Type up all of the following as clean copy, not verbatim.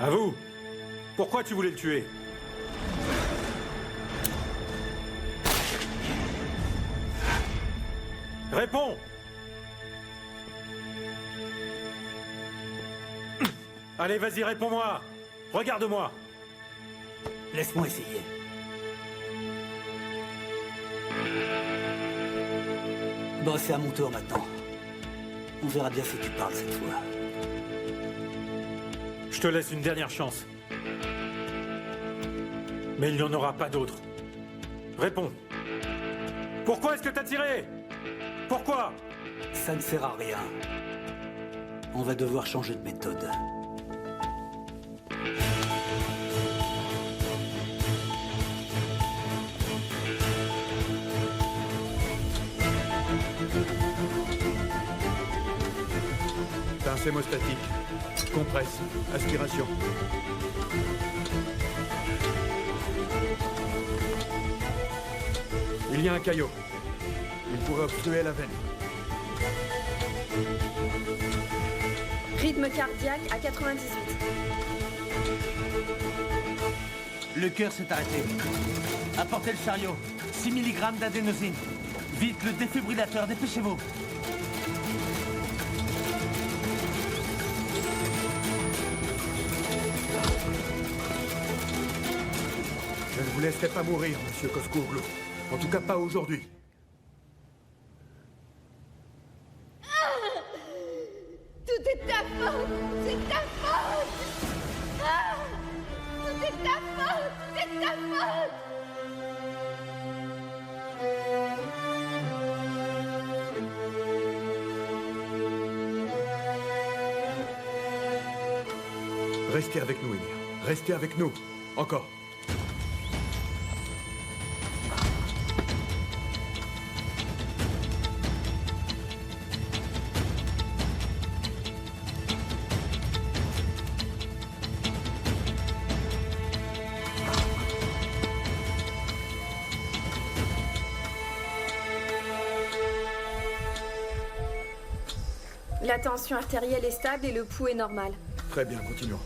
À vous. Pourquoi tu voulais le tuer? Réponds! Allez, vas-y, réponds-moi! Regarde-moi! Laisse-moi essayer. Bon, c'est à mon tour maintenant. On verra bien si tu parles cette fois. Je te laisse une dernière chance. Mais il n'y en aura pas d'autre. Réponds. Pourquoi est-ce que t'as tiré? Pourquoi? Ça ne sert à rien. On va devoir changer de méthode. Pince hémostatique. Compresse. Aspiration. Il y a un caillot. Il pourrait obstruer la veine. Rythme cardiaque à 98. Le cœur s'est arrêté. Apportez le chariot. 6 mg d'adénosine. Vite, le défibrillateur, dépêchez-vous. Je ne vous laisserai pas mourir, monsieur Koskoglou. En tout cas, pas aujourd'hui. Tout est ta faute! C'est ta faute! Ah! Tout est ta faute! C'est ta faute! Restez avec nous, Emir. Restez avec nous. Encore. La tension artérielle est stable et le pouls est normal. Très bien, continuons.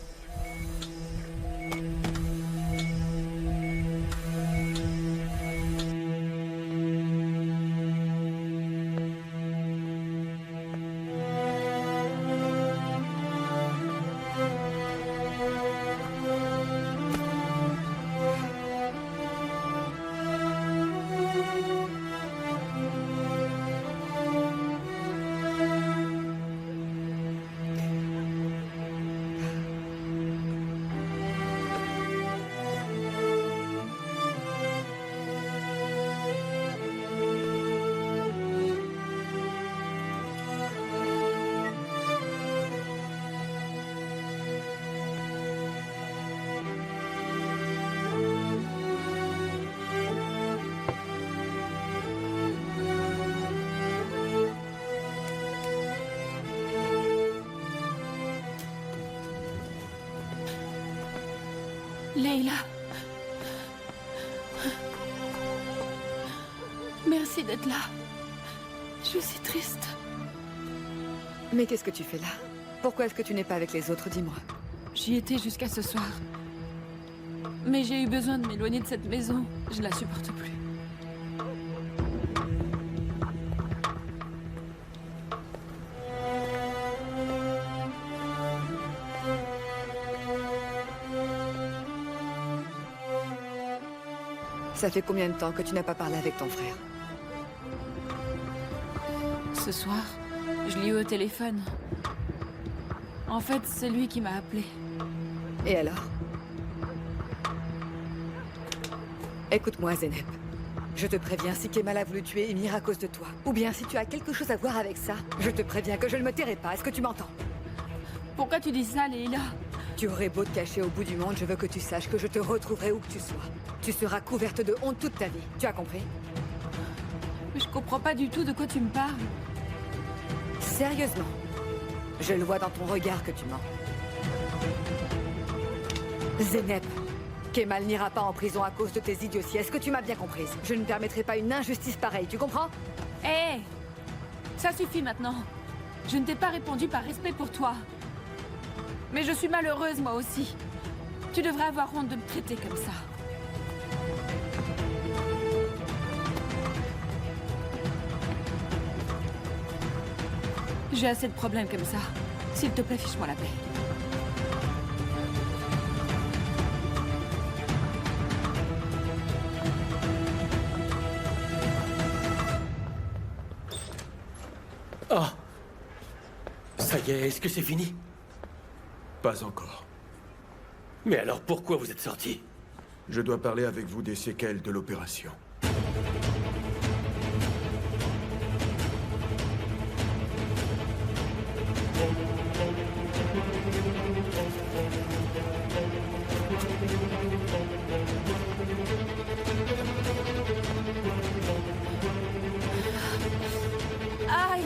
Leïla. Merci d'être là. Je suis triste. Mais qu'est-ce que tu fais là? Pourquoi est-ce que tu n'es pas avec les autres, dis-moi? J'y étais jusqu'à ce soir. Mais j'ai eu besoin de m'éloigner de cette maison. Je la supporte plus. Ça fait combien de temps que tu n'as pas parlé avec ton frère? Ce soir, je l'ai eu au téléphone. En fait, c'est lui qui m'a appelé. Et alors? Écoute-moi, Zeynep. Je te préviens, si Kemal a voulu tuer Emir à cause de toi, ou bien si tu as quelque chose à voir avec ça, je te préviens que je ne me tairai pas. Est-ce que tu m'entends? Pourquoi tu dis ça, Leïla? Tu aurais beau te cacher au bout du monde, je veux que tu saches que je te retrouverai où que tu sois. Tu seras couverte de honte toute ta vie. Tu as compris? Mais je comprends pas du tout de quoi tu me parles. Sérieusement. Je le vois dans ton regard que tu mens. Zeynep, Kemal n'ira pas en prison à cause de tes idioties. Est-ce que tu m'as bien comprise? Je ne permettrai pas une injustice pareille, tu comprends? Hé! Ça suffit maintenant. Je ne t'ai pas répondu par respect pour toi. Mais je suis malheureuse, moi aussi. Tu devrais avoir honte de me traiter comme ça. J'ai assez de problèmes comme ça. S'il te plaît, fiche-moi la paix. Oh! Ça y est, est-ce que c'est fini? Pas encore. Mais alors pourquoi vous êtes sorti? Je dois parler avec vous des séquelles de l'opération. Aïe!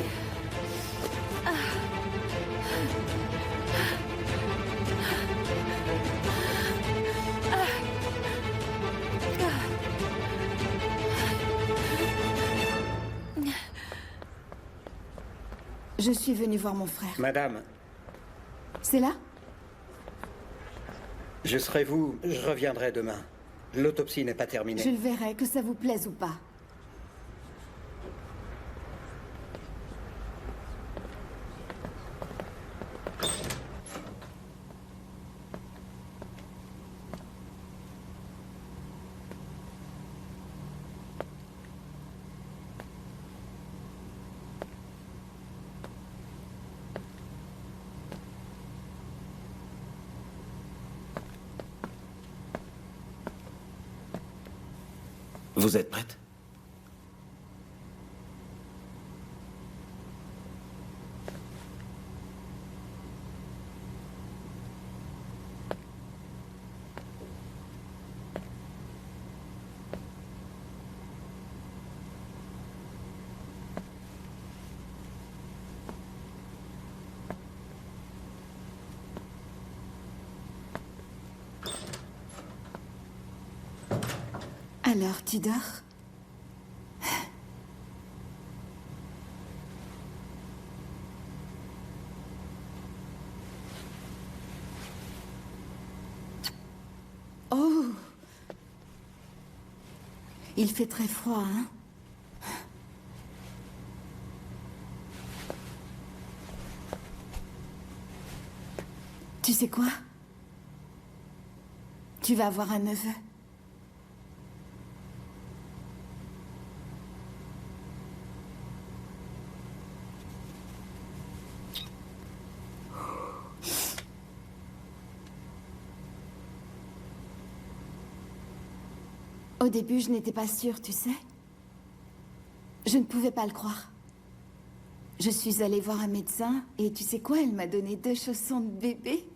Je suis venue voir mon frère. Madame, C'est là? je serai vous. Je reviendrai demain. L'autopsie n'est pas terminée. Je le verrai, que ça vous plaise ou pas. Vous êtes prête? Alors, tu dors? Oh! Il fait très froid, hein? Tu sais quoi? Tu vas avoir un neveu. Au début, je n'étais pas sûre, tu sais. Je ne pouvais pas le croire. Je suis allée voir un médecin et tu sais quoi, elle m'a donné 2 chaussons de bébé.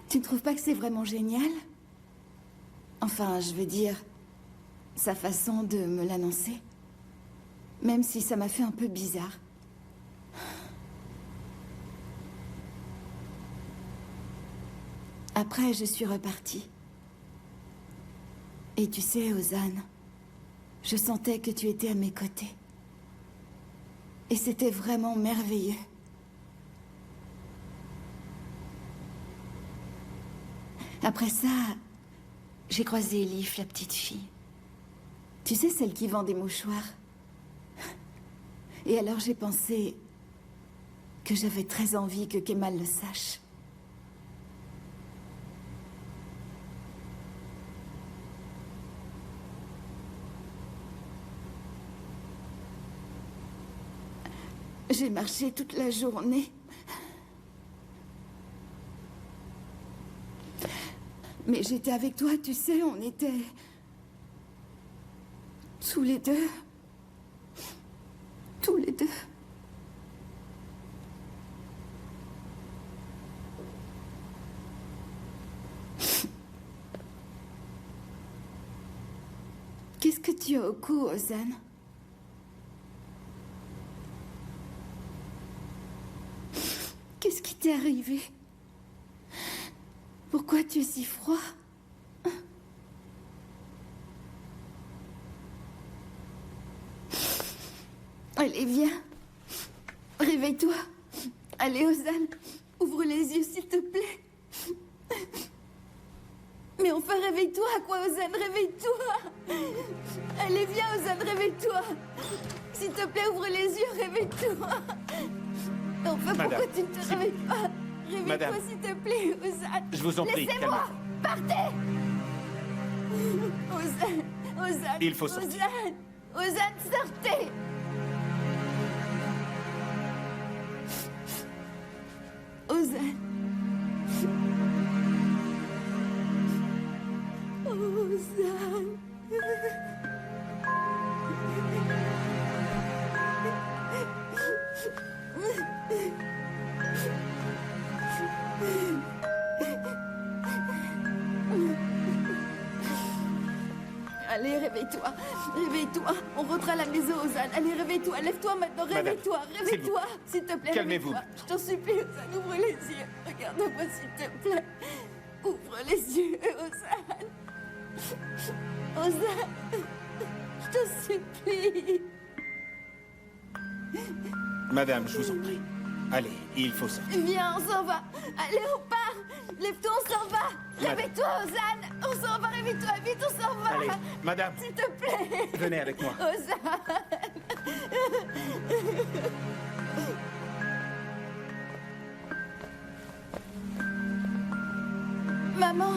Tu ne trouves pas que c'est vraiment génial? Enfin, je veux dire, sa façon de me l'annoncer. Même si ça m'a fait un peu bizarre. Après, je suis repartie. Et tu sais, Ozan, je sentais que tu étais à mes côtés. Et c'était vraiment merveilleux. Après ça, j'ai croisé Elif, la petite fille. Tu sais, celle qui vend des mouchoirs. Et alors j'ai pensé que j'avais très envie que Kemal le sache. J'ai marché toute la journée. Mais j'étais avec toi, tu sais, on était... tous les deux. Tous les deux. Qu'est-ce que tu as au cou, Ozan? Qu'est-ce qui t'est arrivé? Pourquoi tu es si froid? Allez, viens. Réveille-toi. Allez, Ozan. Ouvre les yeux, s'il te plaît. Mais enfin, réveille-toi, quoi, Ozan, réveille-toi. Allez, viens, Ozan, réveille-toi. S'il te plaît, ouvre les yeux, réveille-toi. Enfin, Madame, pourquoi tu ne te réveilles pas? Réveille-toi, Madame. s'il te plaît, Ozan. Je vous en prie, Laissez-moi. calmez-vous. Partez. Ozan, Il faut sortir. Ozan, sortez. Ozan. Ozan. Allez, réveille-toi. Réveille-toi. On rentre à la maison, Ozan. Allez, réveille-toi. Lève-toi maintenant. Madame, Réveille-toi. Réveille-toi. S'il te plaît, calmez-vous. réveille-toi. Je t'en supplie, Ozan. Ouvre les yeux. Regarde-moi, s'il te plaît. Ouvre les yeux, Ozan. Ozan. Je t'en supplie. Madame, je vous en prie. Allez, il faut sortir. Viens, on s'en va. Allez, on part. Lève-toi, on s'en va. Madame. Réveille-toi, Ozan. On s'en va, réveille-toi. Vite, on s'en va. Allez, madame, S'il te plaît. venez avec moi. Ozan. Maman.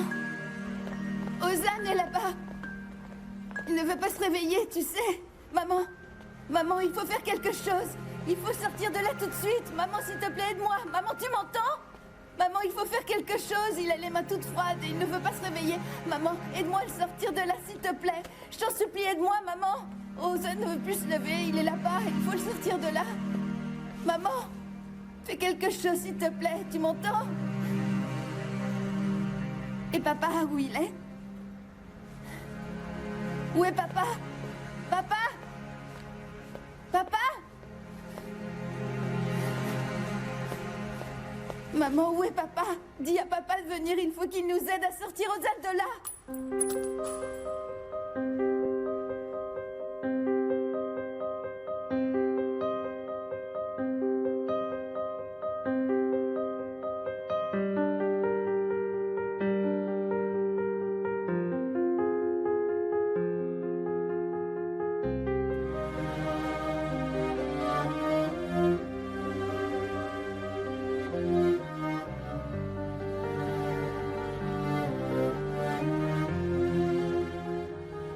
Ozan est là-bas. Il ne veut pas se réveiller, tu sais. Maman. Maman, il faut faire quelque chose. Il faut sortir de là tout de suite. Maman, s'il te plaît, aide-moi. Maman, tu m'entends? Maman, il faut faire quelque chose. Il a les mains toutes froides et il ne veut pas se réveiller. Maman, aide-moi à le sortir de là, s'il te plaît. Je t'en supplie, aide-moi, maman. Ozan ne veut plus se lever. Il est là-bas. Il faut le sortir de là. Maman, fais quelque chose, s'il te plaît. Tu m'entends? Et papa, où il est? Où est papa? Papa? Papa? Maman, où est papa? Dis à papa de venir, il faut qu'il nous aide à sortir Ozan de là.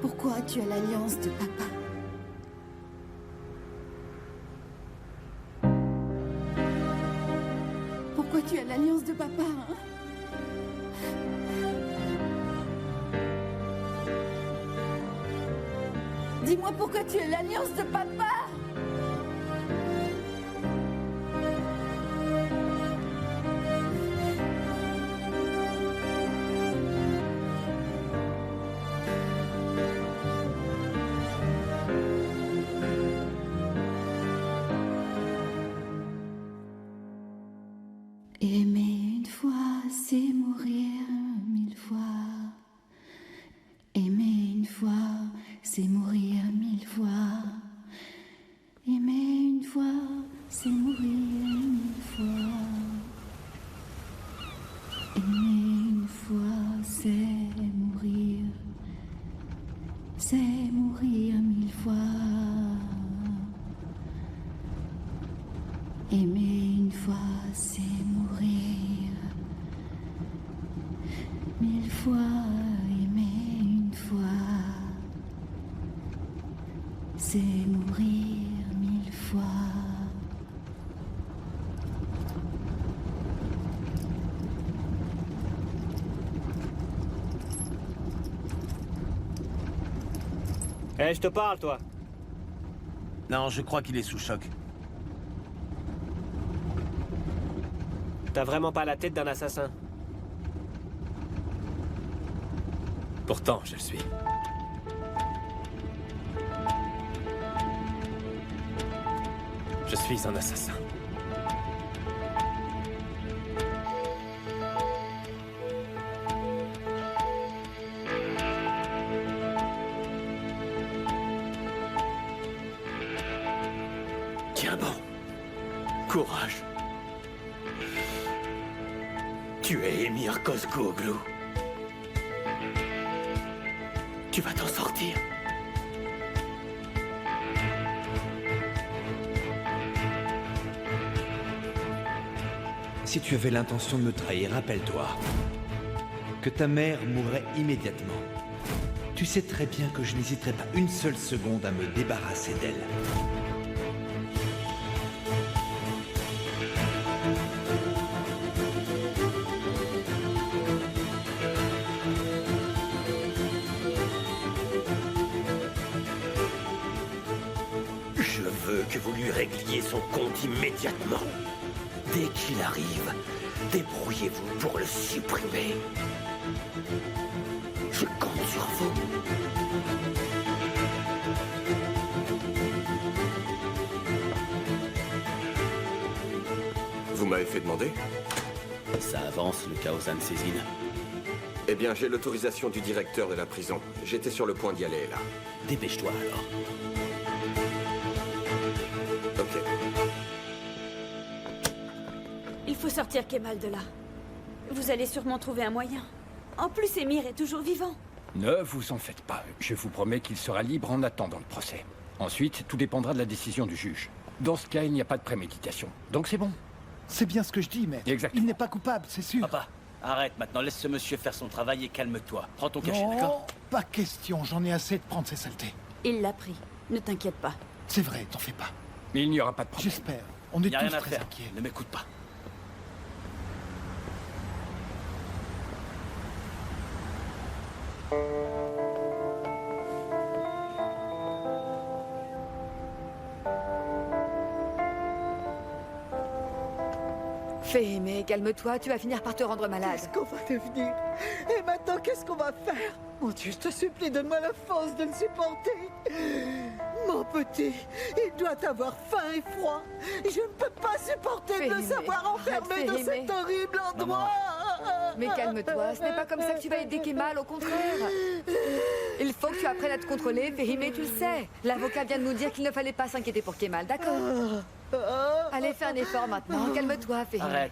Pourquoi tu as l'alliance de papa? Pourquoi tu as l'alliance de papa, hein? Dis-moi pourquoi tu as l'alliance de papa? Aimer une fois, c'est mourir 1000 fois. Aimer une fois, c'est mourir 1000 fois. Aimer une fois, c'est mourir 1000 fois. Aimer une fois, c'est mourir. C'est mourir 1000 fois. Aimer une fois, c'est mourir 1000 fois. Aimer une fois, c'est mourir 1000 fois. Eh, je te parle, toi. Non, je crois qu'il est sous choc. T'as vraiment pas la tête d'un assassin. Pourtant, je le suis. Je suis un assassin. Tiens bon. Courage. Tu es Emir Kozkoğlu. Tu vas t'en sortir. Si tu avais l'intention de me trahir, rappelle-toi que ta mère mourrait immédiatement. Tu sais très bien que je n'hésiterai pas une seule seconde à me débarrasser d'elle. Je veux que vous lui régliez son compte immédiatement. Dès qu'il arrive, débrouillez-vous pour le supprimer. Je compte sur vous. Vous m'avez fait demander? Ça avance, le Kaosan Cézine. Eh bien, j'ai l'autorisation du directeur de la prison. J'étais sur le point d'y aller, là. Dépêche-toi, alors. Ok. Il faut sortir Kemal de là. Vous allez sûrement trouver un moyen. En plus, Emir est toujours vivant. Ne vous en faites pas. Je vous promets qu'il sera libre en attendant le procès. Ensuite, tout dépendra de la décision du juge. Dans ce cas, il n'y a pas de préméditation. Donc c'est bon. C'est bien ce que je dis, mais il n'est pas coupable, c'est sûr. Papa, arrête maintenant, laisse ce monsieur faire son travail et calme-toi. Prends ton cachet, Non, d'accord? pas question, j'en ai assez de prendre ces saletés. Il l'a pris. Ne t'inquiète pas. C'est vrai, t'en fais pas. Mais il n'y aura pas de problème. J'espère. On est Il n'y a tous rien à très faire. inquiets. Ne m'écoute pas. Fehime, calme-toi, tu vas finir par te rendre malade. Qu'est-ce qu'on va devenir? Et maintenant, qu'est-ce qu'on va faire? Mon Dieu, je te supplie, donne-moi la force de le supporter. Mon petit, il doit avoir faim et froid. Je ne peux pas supporter de le savoir enfermé dans cet horrible endroit. Mais calme-toi, ce n'est pas comme ça que tu vas aider Kemal, au contraire. Il faut que tu apprennes à te contrôler, Fehime, tu le sais. L'avocat vient de nous dire qu'il ne fallait pas s'inquiéter pour Kemal, d'accord? Allez, fais un effort maintenant, calme-toi, Fehime. Arrête,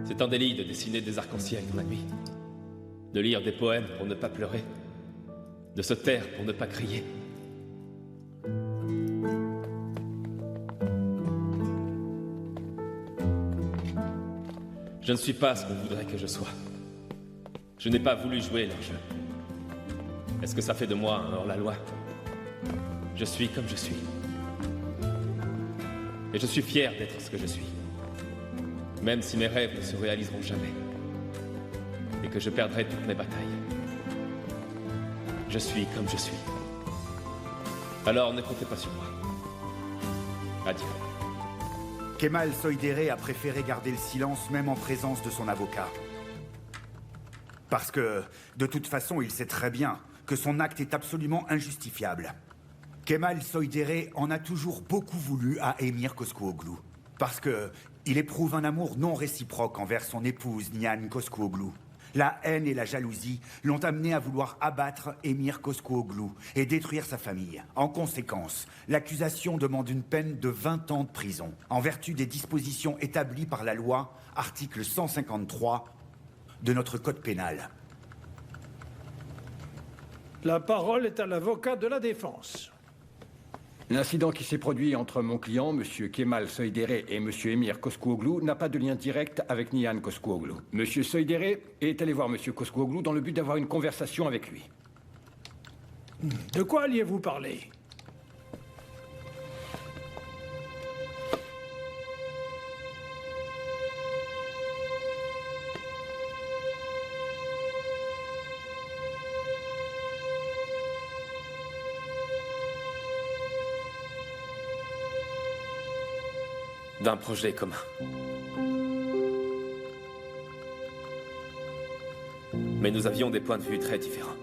C'est un délit de dessiner des arcs-en-ciel dans la nuit. De lire des poèmes pour ne pas pleurer. De se taire pour ne pas crier. Je ne suis pas ce qu'on voudrait que je sois. Je n'ai pas voulu jouer leur jeu. Est-ce que ça fait de moi un hors-la-loi? Je suis comme je suis. Et je suis fier d'être ce que je suis. Même si mes rêves ne se réaliseront jamais. Et que je perdrai toutes mes batailles. Je suis comme je suis. Alors ne comptez pas sur moi. Adieu. Kemal Soydere a préféré garder le silence même en présence de son avocat. Parce que, de toute façon, il sait très bien que son acte est absolument injustifiable. Kemal Soydere en a toujours beaucoup voulu à Emir Kozkoğlu. Parce que il éprouve un amour non réciproque envers son épouse Nihan Kozkoğlu. La haine et la jalousie l'ont amené à vouloir abattre Emir Kozkoğlu et détruire sa famille. En conséquence, l'accusation demande une peine de 20 ans de prison, en vertu des dispositions établies par la loi, article 153 de notre code pénal. La parole est à l'avocat de la défense. L'incident qui s'est produit entre mon client, M. Kemal Soydere, et M. Emir Kozkoğlu n'a pas de lien direct avec Nihan Kozkoğlu. M. Soydere est allé voir M. Kozkoğlu dans le but d'avoir une conversation avec lui. De quoi alliez-vous parler? D'un projet commun. Mais nous avions des points de vue très différents.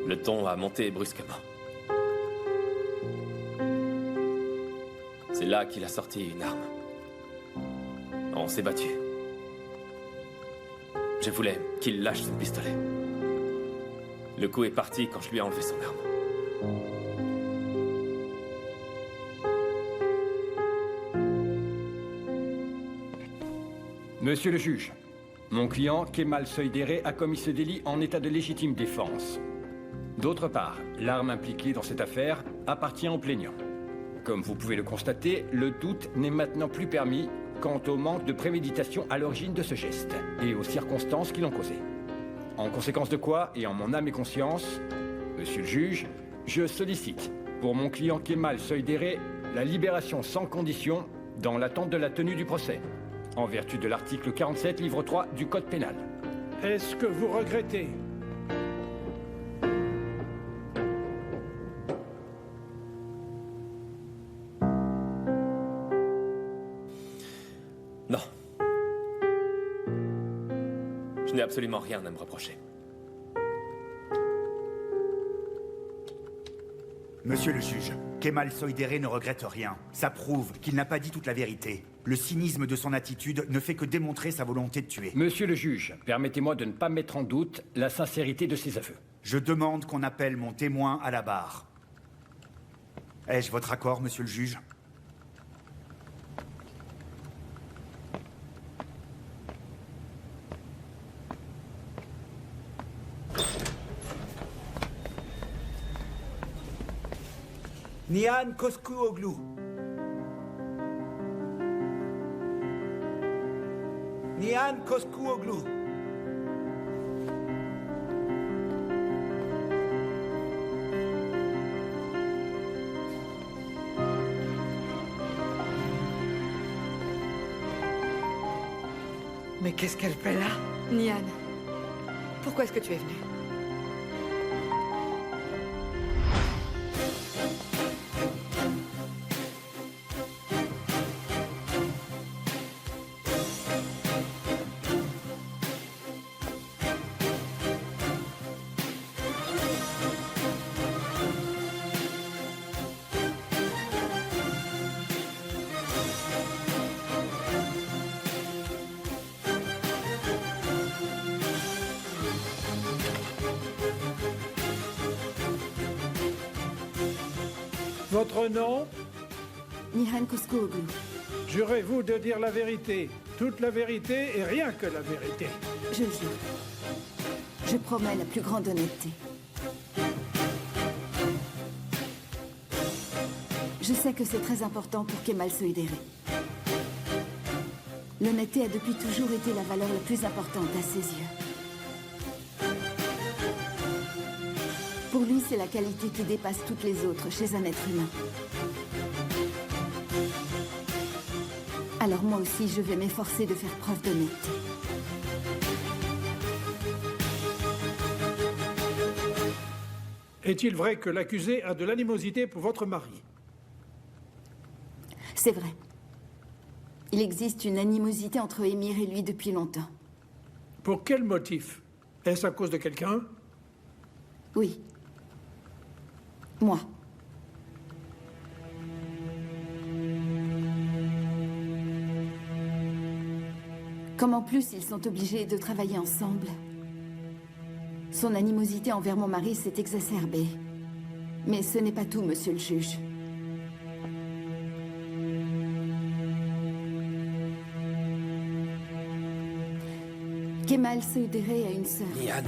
Le ton a monté brusquement. C'est là qu'il a sorti une arme. On s'est battu. Je voulais qu'il lâche son pistolet. Le coup est parti quand je lui ai enlevé son arme. Monsieur le juge, mon client, Kemal Soydere, a commis ce délit en état de légitime défense. D'autre part, l'arme impliquée dans cette affaire appartient au plaignant. Comme vous pouvez le constater, le doute n'est maintenant plus permis quant au manque de préméditation à l'origine de ce geste et aux circonstances qui l'ont causé. En conséquence de quoi, et en mon âme et conscience, monsieur le juge, je sollicite, pour mon client Kemal Soydere, la libération sans condition dans l'attente de la tenue du procès, en vertu de l'article 47, livre 3 du Code pénal. Est-ce que vous regrettez? Non. Je n'ai absolument rien à me reprocher. Monsieur le juge, Kemal Soydere ne regrette rien. Ça prouve qu'il n'a pas dit toute la vérité. Le cynisme de son attitude ne fait que démontrer sa volonté de tuer. Monsieur le juge, permettez-moi de ne pas mettre en doute la sincérité de ses aveux. Je demande qu'on appelle mon témoin à la barre. Ai-je votre accord, monsieur le juge? Nihan Koskuoglu. Nihan Koskuoglu. Mais qu'est-ce qu'elle fait là? Nihan, pourquoi est-ce que tu es venue? Votre nom? Nihan Koskuoglu. Jurez-vous de dire la vérité, toute la vérité et rien que la vérité? Je jure. Je promets la plus grande honnêteté. Je sais que c'est très important pour Kemal Soydere. L'honnêteté a depuis toujours été la valeur la plus importante à ses yeux. Pour lui, c'est la qualité qui dépasse toutes les autres chez un être humain. Alors moi aussi, je vais m'efforcer de faire preuve d'honnêteté. Est-il vrai que l'accusé a de l'animosité pour votre mari? C'est vrai. Il existe une animosité entre Émir et lui depuis longtemps. Pour quel motif? Est-ce à cause de quelqu'un? Oui. Moi. Comme en plus ils sont obligés de travailler ensemble, son animosité envers mon mari s'est exacerbée. Mais ce n'est pas tout, monsieur le juge. Kemal Soydere a une sœur. Nihan.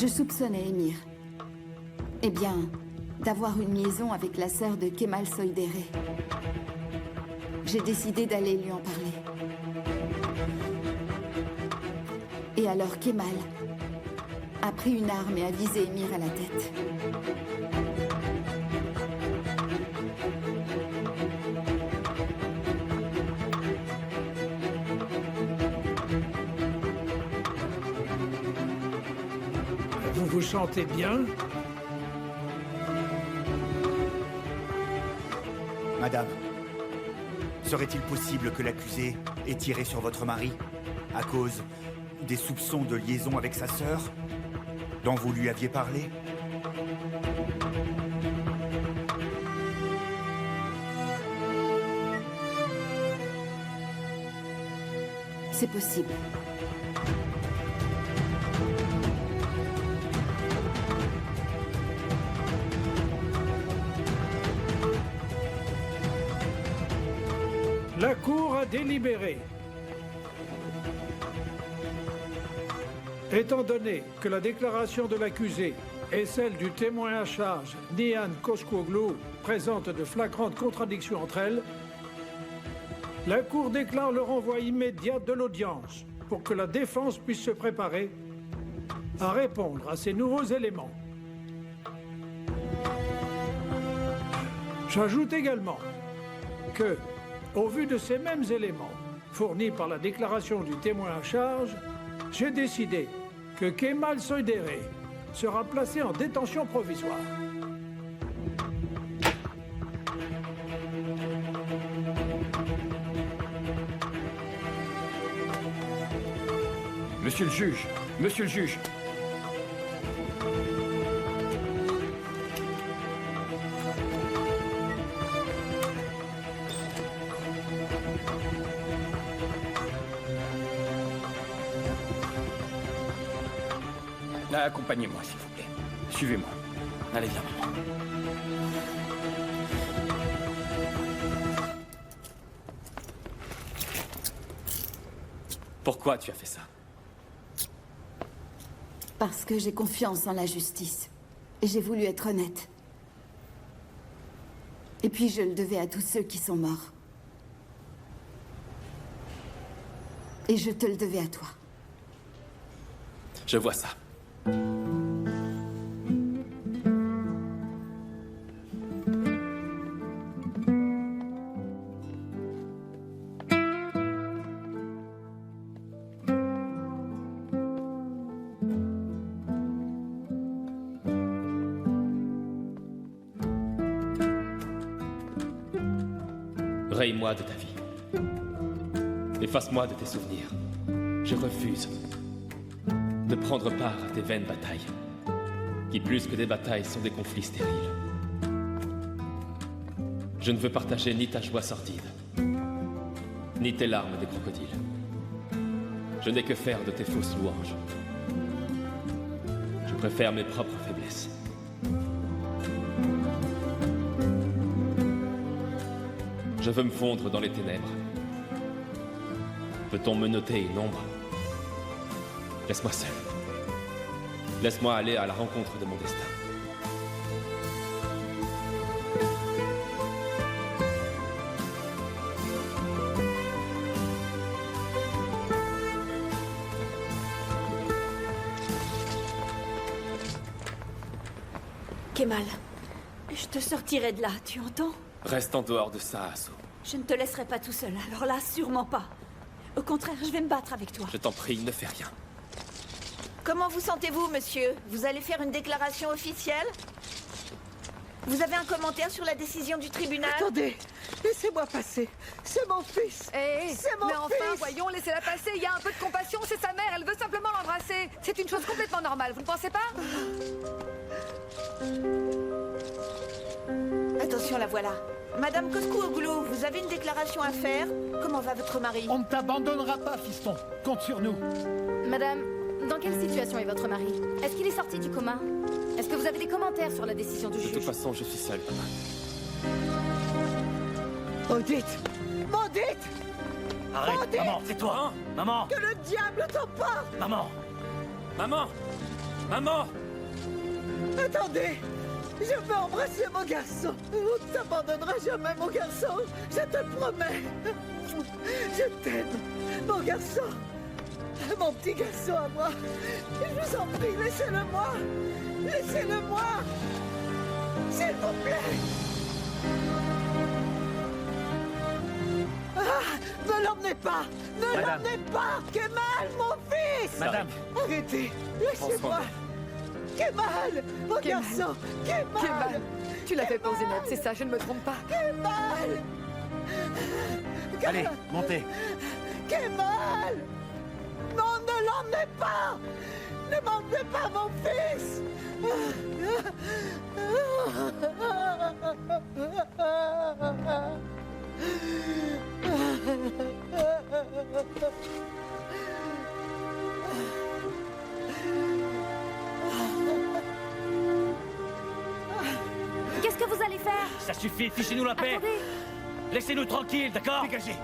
Je soupçonnais Émir. Eh bien, d'avoir une liaison avec la sœur de Kemal Soydere. J'ai décidé d'aller lui en parler. Et alors Kemal a pris une arme et a visé Émir à la tête. Vous vous sentez bien? Madame, serait-il possible que l'accusé ait tiré sur votre mari à cause des soupçons de liaison avec sa sœur dont vous lui aviez parlé? C'est possible. La Cour a délibéré. Étant donné que la déclaration de l'accusé et celle du témoin à charge, Nihan Koskuoglu, présentent de flagrantes contradictions entre elles, la Cour déclare le renvoi immédiat de l'audience pour que la défense puisse se préparer à répondre à ces nouveaux éléments. J'ajoute également que, au vu de ces mêmes éléments fournis par la déclaration du témoin à charge, j'ai décidé que Kemal Soydere sera placé en détention provisoire. Monsieur le juge, monsieur le juge. Accompagnez-moi, s'il vous plaît. Suivez-moi. Allez, viens, maman. Pourquoi tu as fait ça? Parce que j'ai confiance en la justice. Et j'ai voulu être honnête. Et puis je le devais à tous ceux qui sont morts. Et je te le devais à toi. Je vois ça. Raye-moi de ta vie. Efface-moi de tes souvenirs. Je refuse de prendre part à tes vaines batailles, qui plus que des batailles sont des conflits stériles. Je ne veux partager ni ta joie sordide, ni tes larmes des crocodiles. Je n'ai que faire de tes fausses louanges. Je préfère mes propres faiblesses. Je veux me fondre dans les ténèbres. Peut-on me noter une ombre? Laisse-moi seul. Laisse-moi aller à la rencontre de mon destin. Kemal, je te sortirai de là, tu entends? Reste en dehors de ça, Asso. Je ne te laisserai pas tout seul, alors là, sûrement pas. Au contraire, je vais me battre avec toi. Je t'en prie, ne fais rien. Comment vous sentez-vous, monsieur? Vous allez faire une déclaration officielle? Vous avez un commentaire sur la décision du tribunal? Attendez, laissez-moi passer. C'est mon fils. C'est mon mais fils. enfin, voyons, laissez-la passer. Il y a un peu de compassion, c'est sa mère. Elle veut simplement l'embrasser. C'est une chose complètement normale, vous ne pensez pas? Attention, la voilà. Madame Koskuoglu, vous avez une déclaration à faire? Comment va votre mari? On ne t'abandonnera pas, fiston. Compte sur nous. Madame, dans quelle situation est votre mari? Est-ce qu'il est sorti du coma? Est-ce que vous avez des commentaires sur la décision du juge? De toute façon, je suis seul, papa. Maudite! Maudite! Arrête, Maudite! maman, c'est toi, hein? Maman! Que le diable t'emporte! Maman! Maman! Maman! Attendez! Je veux embrasser mon garçon! On ne t'abandonnera jamais, mon garçon! Je te le promets! Je t'aime, mon garçon! Mon petit garçon à moi! Je vous en prie, laissez-le-moi! Laissez-le-moi! S'il vous plaît! Ah! Ne l'emmenez pas! Ne l'emmenez pas! Kemal, mon fils! Madame! Arrêtez! Laissez-moi! Kemal! Mon garçon! Kemal! Tu l'as fait pour Zeynep, c'est ça, je ne me trompe pas. Kemal! Allez, montez! Kemal! Non, ne l'emmenez pas! Ne m'emmenez pas, mon fils! Qu'est-ce que vous allez faire? Ça suffit, fichez-nous la paix! Attendez! Laissez-nous tranquilles, d'accord? Dégagez!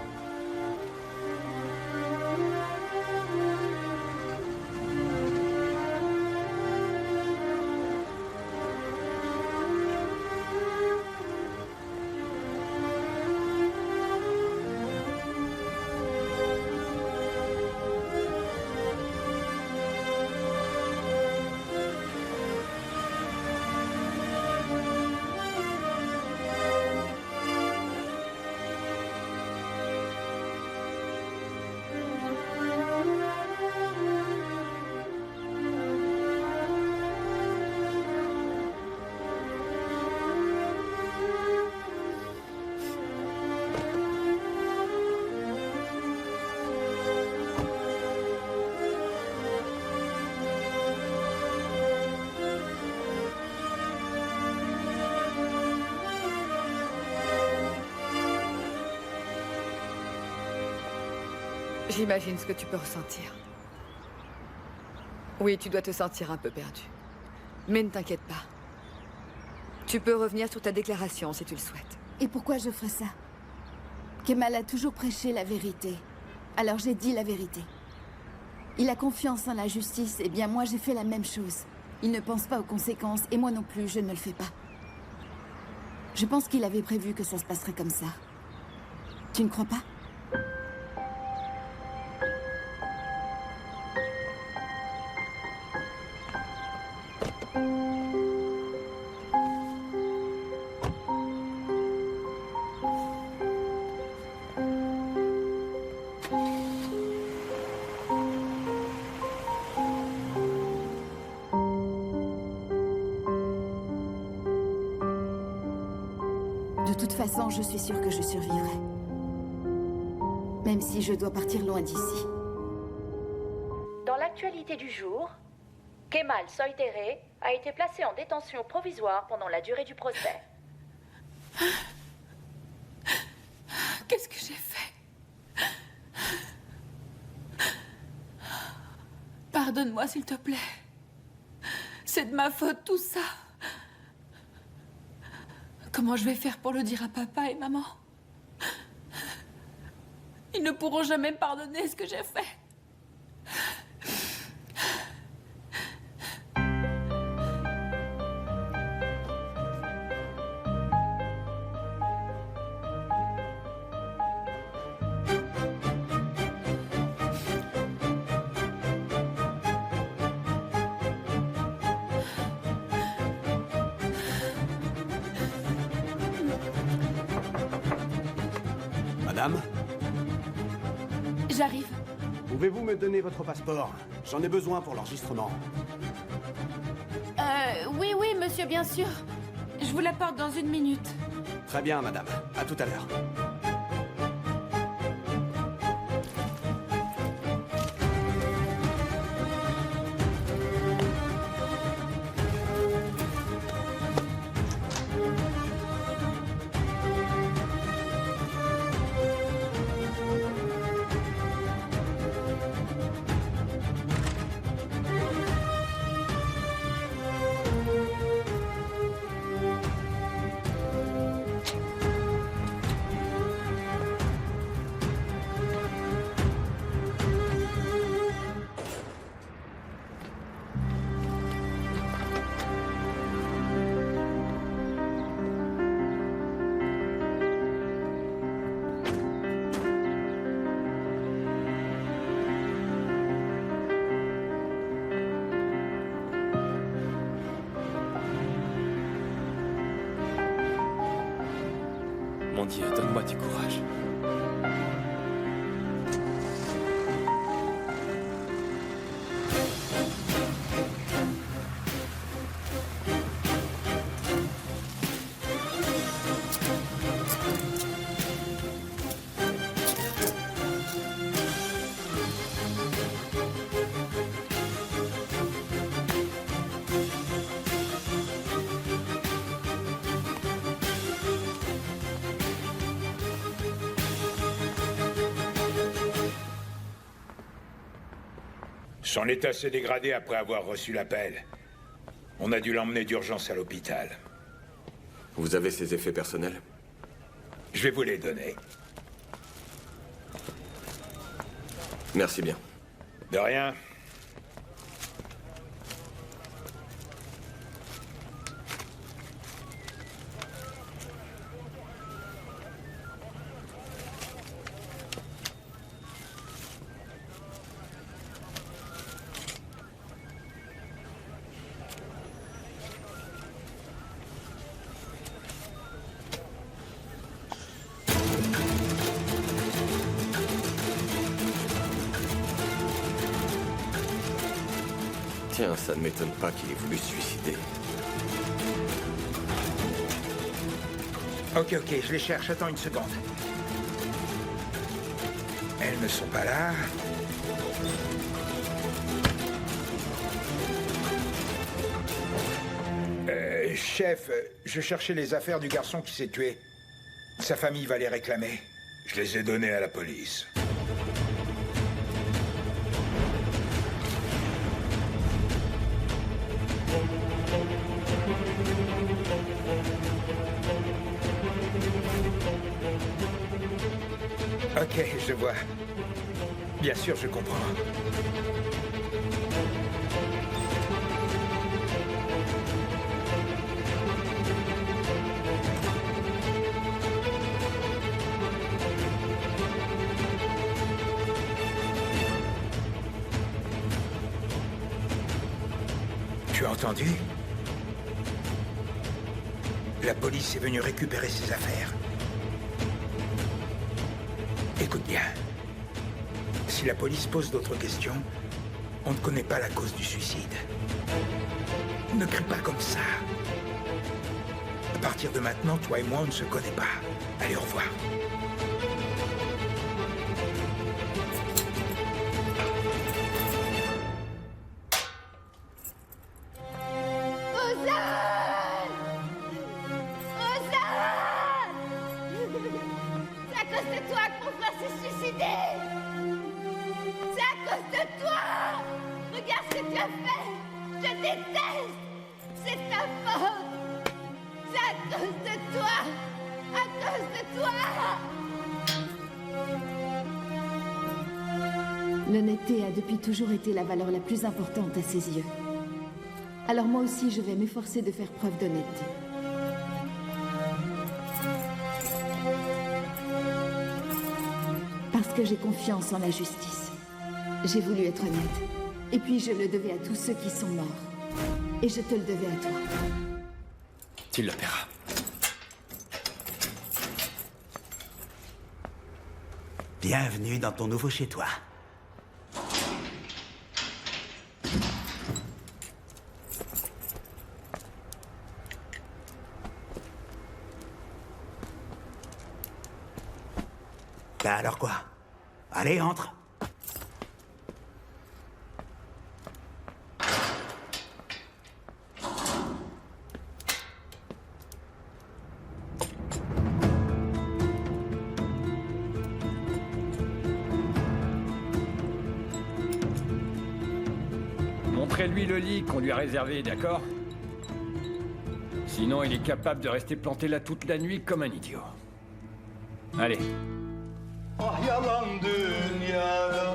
J'imagine ce que tu peux ressentir. Oui, tu dois te sentir un peu perdu. Mais ne t'inquiète pas. Tu peux revenir sur ta déclaration si tu le souhaites. Et pourquoi je ferais ça? Kemal a toujours prêché la vérité. Alors j'ai dit la vérité. Il a confiance en la justice, et bien moi j'ai fait la même chose. Il ne pense pas aux conséquences, et moi non plus, je ne le fais pas. Je pense qu'il avait prévu que ça se passerait comme ça. Tu ne crois pas? De toute façon, je suis sûre que je survivrai. Même si je dois partir loin d'ici. Dans l'actualité du jour, Kemal Soydere a été placé en détention provisoire pendant la durée du procès. Qu'est-ce que j'ai fait? Pardonne-moi, s'il te plaît. C'est de ma faute, tout ça. Comment je vais faire pour le dire à papa et maman? Ils ne pourront jamais me pardonner ce que j'ai fait. Madame? J'arrive. Pouvez-vous me donner votre passeport? J'en ai besoin pour l'enregistrement. Oui, oui, monsieur, bien sûr. Je vous l'apporte dans 1 minute. Très bien, madame. À tout à l'heure. Mon Dieu, donne-moi du courage. Son état s'est dégradé après avoir reçu l'appel. On a dû l'emmener d'urgence à l'hôpital. Vous avez ses effets personnels? Je vais vous les donner. Merci bien. De rien. Tiens, ça ne m'étonne pas qu'il ait voulu se suicider. Ok, je les cherche. Attends une seconde. Elles ne sont pas là. Chef, je cherchais les affaires du garçon qui s'est tué. Sa famille va les réclamer. Je les ai données à la police. Ok, je vois. Bien sûr, je comprends. Tu as entendu? La police est venue récupérer ses affaires. Écoute bien. Si la police pose d'autres questions, on ne connaît pas la cause du suicide. Ne crie pas comme ça. À partir de maintenant, toi et moi, on ne se connaît pas. Allez, au revoir. L'honnêteté a depuis toujours été la valeur la plus importante à ses yeux. Alors moi aussi, je vais m'efforcer de faire preuve d'honnêteté. Parce que j'ai confiance en la justice. J'ai voulu être honnête. Et puis je le devais à tous ceux qui sont morts. Et je te le devais à toi. Tu le paieras. Bienvenue dans ton nouveau chez-toi. Bah alors quoi? Allez, entre. Montrez-lui le lit qu'on lui a réservé, d'accord? Sinon, il est capable de rester planté là toute la nuit comme un idiot. Allez. Ah yalan dünyada,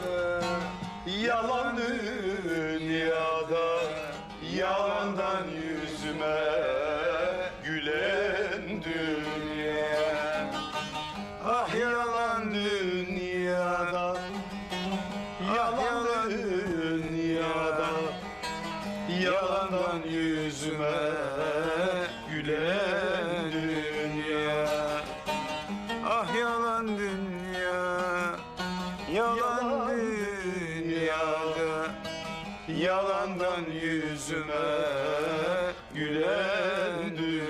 yalan dünyada, yalandan yüzüme gülen dünya. Ah yalan dünyada, yalan dünyada, yalandan yüzüme gülen dünya. Ah yalan dünya. Yalan dünyada, yalandan yüzüme gülen dünya.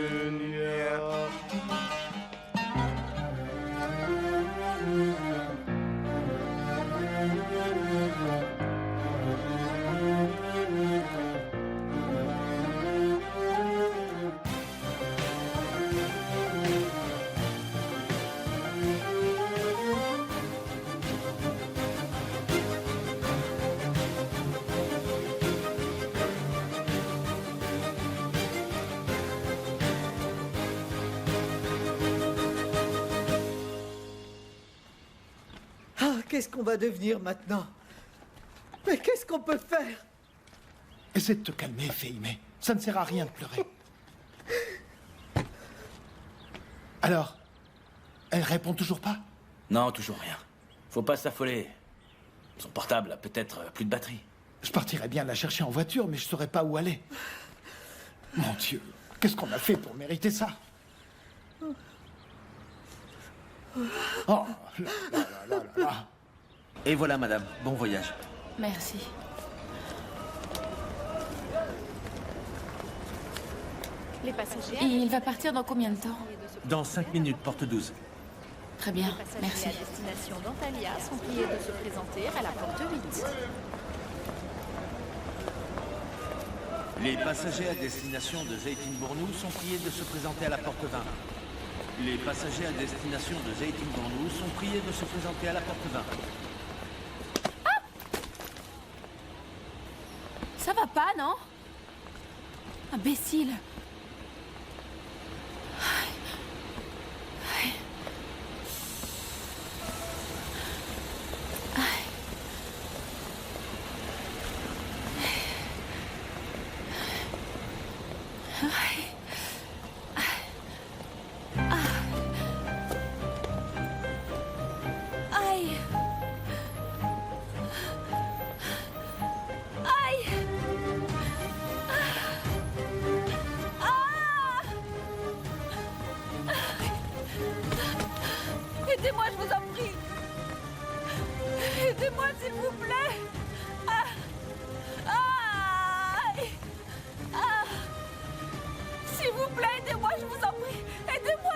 Qu'est-ce qu'on va devenir maintenant? Mais qu'est-ce qu'on peut faire? Essaie de te calmer, Fehime. Ça ne sert à rien de pleurer. Alors, elle répond toujours pas? Non, toujours rien. Faut pas s'affoler. Son portable a peut-être plus de batterie. Je partirais bien la chercher en voiture, mais je saurais pas où aller. Mon Dieu, qu'est-ce qu'on a fait pour mériter ça? Oh, là, là, là, là, là. Et voilà, madame. Bon voyage. Merci. Les passagers... Et il va partir dans combien de temps? Dans 5 minutes, porte 12. Très bien, Les merci. passagers à destination d'Antalya sont priés de se présenter à la porte 8. Les passagers à destination de Zeytinburnu sont priés de se présenter à la porte 20. Les passagers à destination de Zeytinburnu sont priés de se présenter à la porte 20. Ça va pas, non? Imbécile. Aïe. Aïe. Aidez-moi, je vous en prie. Aidez-moi, s'il vous plaît. S'il vous plaît, aidez-moi, je vous en prie. Aidez-moi.